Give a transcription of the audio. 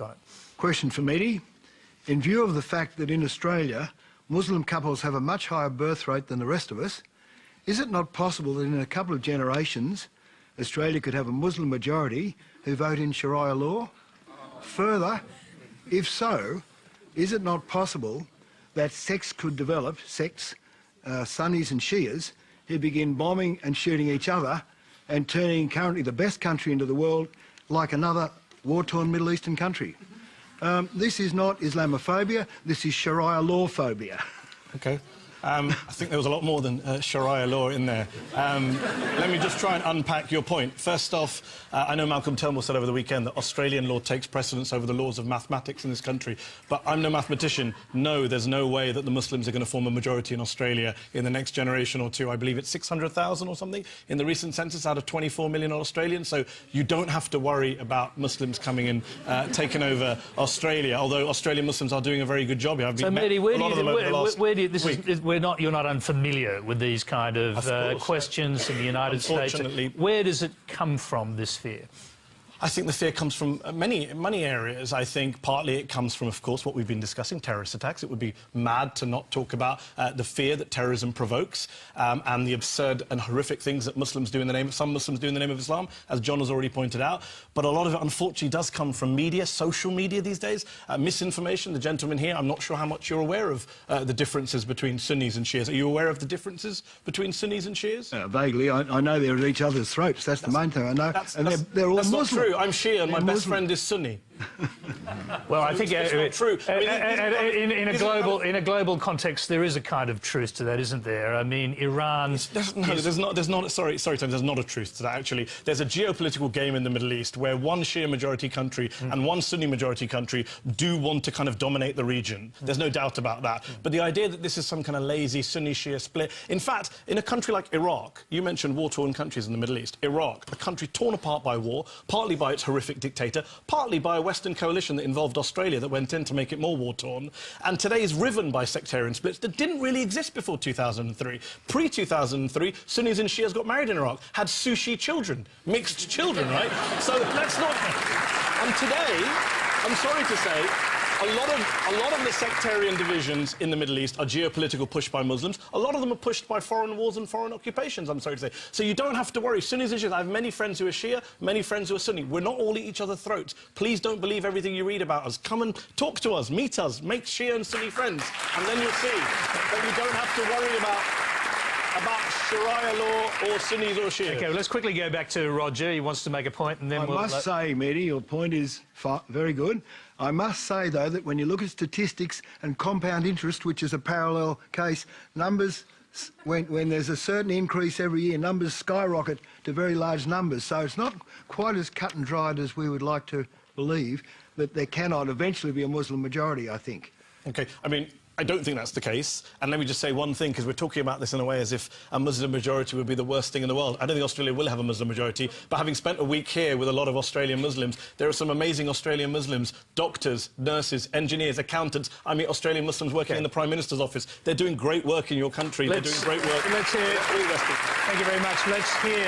take on it. Question for Mahdi. In view of the fact that in Australia, Muslim couples have a much higher birth rate than the rest of us, is it not possible that in a couple of generations, Australia could have a Muslim majority who vote in Sharia law? Further, if so, is it not possible that sects could develop, Sunnis and Shias, who begin bombing and shooting each other and turning currently the best country into the world like another war-torn Middle Eastern country? This is not Islamophobia, this is Sharia law phobia. OK. I think there was a lot more than Sharia law in there. Let me just try and unpack your point. First off, I know Malcolm Turnbull said over the weekend that Australian law takes precedence over the laws of mathematics in this country. But I'm no mathematician. No, there's no way that the Muslims are going to form a majority in Australia in the next generation or two. I believe it's 600,000 or something in the recent census out of 24 million Australians. So you don't have to worry about Muslims coming in, taking over Australia, although Australian Muslims are doing a very good job here. So, Mahdi, you're not unfamiliar with these kind of questions in the United States. Where does it come from, this fear? I think the fear comes from many areas. I think partly it comes from, of course, what we've been discussing, terrorist attacks. It would be mad to not talk about the fear that terrorism provokes and the absurd and horrific things that Muslims do in the name of, some Muslims do in the name of Islam, as John has already pointed out. But a lot of it, unfortunately, does come from media, social media these days. Misinformation. The gentleman here, I'm not sure how much you're aware of the differences between Sunnis and Shias. Are you aware of the differences between Sunnis and Shias? Vaguely. I know they're at each other's throats. That's the main thing I know. And they're all Muslim. Not true. I'm Shia and my best friend is Sunni. Well, I think it's not true. In a global context, there is a kind of truth to that, isn't there? I mean, Iran. There's not. Sorry, Tom. There's not a truth to that. Actually, there's a geopolitical game in the Middle East where one Shia majority country and one Sunni majority country do want to kind of dominate the region. There's no doubt about that. But the idea that this is some kind of lazy Sunni-Shia split. In fact, in a country like Iraq, you mentioned war-torn countries in the Middle East. Iraq, a country torn apart by war, partly by its horrific dictator, partly by a Western coalition that involved Australia that went in to make it more war-torn, and today is riven by sectarian splits that didn't really exist before 2003. Pre-2003, Sunnis and Shias got married in Iraq, had sushi children, mixed children, right? So let's not... And today, I'm sorry to say, a lot of the sectarian divisions in the Middle East are geopolitical push by Muslims. A lot of them are pushed by foreign wars and foreign occupations, I'm sorry to say. So you don't have to worry. Sunnis and Shias, I have many friends who are Shia, many friends who are Sunni. We're not all at each other's throats. Please don't believe everything you read about us. Come and talk to us, meet us, make Shia and Sunni friends, and then you'll see that you don't have to worry about Sharia law or Sunnis or Shias. OK, well, let's quickly go back to Roger. He wants to make a point, and then I must say, Mahdi, your point is very good. I must say, though, that when you look at statistics and compound interest, which is a parallel case, numbers, when there's a certain increase every year, numbers skyrocket to very large numbers. So it's not quite as cut and dried as we would like to believe, that there cannot eventually be a Muslim majority, I think. OK, I mean, I don't think that's the case. And let me just say one thing, because we're talking about this in a way as if a Muslim majority would be the worst thing in the world. I don't think Australia will have a Muslim majority, but having spent a week here with a lot of Australian Muslims, there are some amazing Australian Muslims, doctors, nurses, engineers, accountants. I mean, Australian Muslims working in the Prime Minister's office. They're doing great work in your country. They're doing great work. Let's hear... Thank you very much. Let's hear...